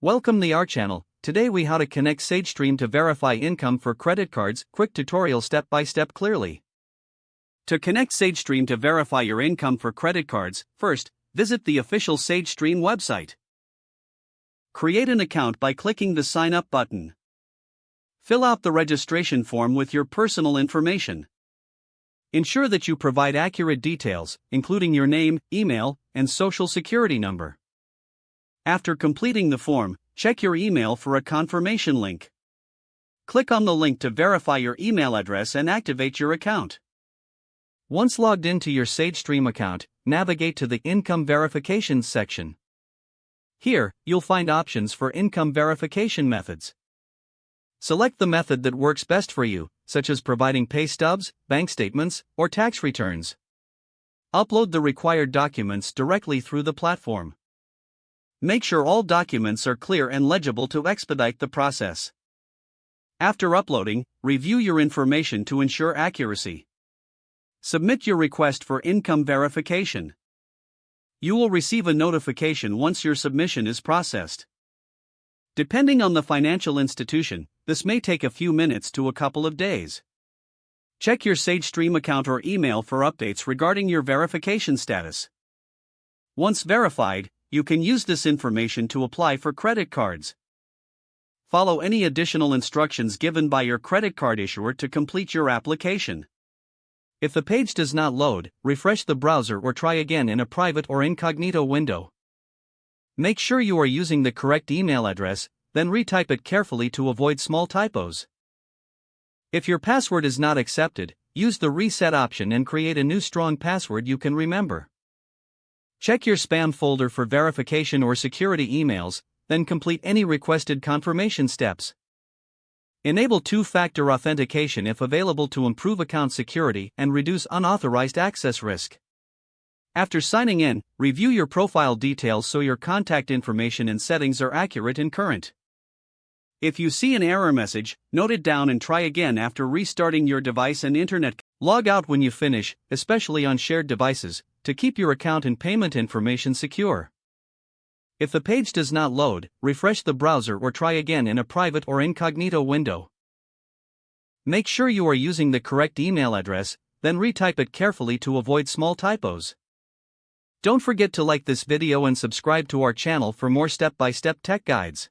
Welcome to our channel. Today we how to connect SageStream to verify income for credit cards. Quick tutorial step by step clearly. To connect SageStream to verify your income for credit cards, first, visit the official SageStream website. Create an account by clicking the Sign Up button. Fill out the registration form with your personal information. Ensure that you provide accurate details, including your name, email, and social security number. After completing the form, check your email for a confirmation link. Click on the link to verify your email address and activate your account. Once logged into your SageStream account, navigate to the Income Verifications section. Here, you'll find options for income verification methods. Select the method that works best for you, such as providing pay stubs, bank statements, or tax returns. Upload the required documents directly through the platform. Make sure all documents are clear and legible to expedite the process. After uploading, review your information to ensure accuracy. Submit your request for income verification. You will receive a notification once your submission is processed. Depending on the financial institution, this may take a few minutes to a couple of days. Check your SageStream account or email for updates regarding your verification status. Once verified, you can use this information to apply for credit cards. Follow any additional instructions given by your credit card issuer to complete your application. If the page does not load, refresh the browser or try again in a private or incognito window. Make sure you are using the correct email address, then retype it carefully to avoid small typos. If your password is not accepted, use the reset option and create a new strong password you can remember. Check your spam folder for verification or security emails, then complete any requested confirmation steps. Enable two-factor authentication if available to improve account security and reduce unauthorized access risk. After signing in, review your profile details so your contact information and settings are accurate and current. If you see an error message, note it down and try again after restarting your device and internet. Log out when you finish, especially on shared devices, to keep your account and payment information secure. If the page does not load, refresh the browser or try again in a private or incognito window. Make sure you are using the correct email address, then retype it carefully to avoid small typos. Don't forget to like this video and subscribe to our channel for more step-by-step tech guides.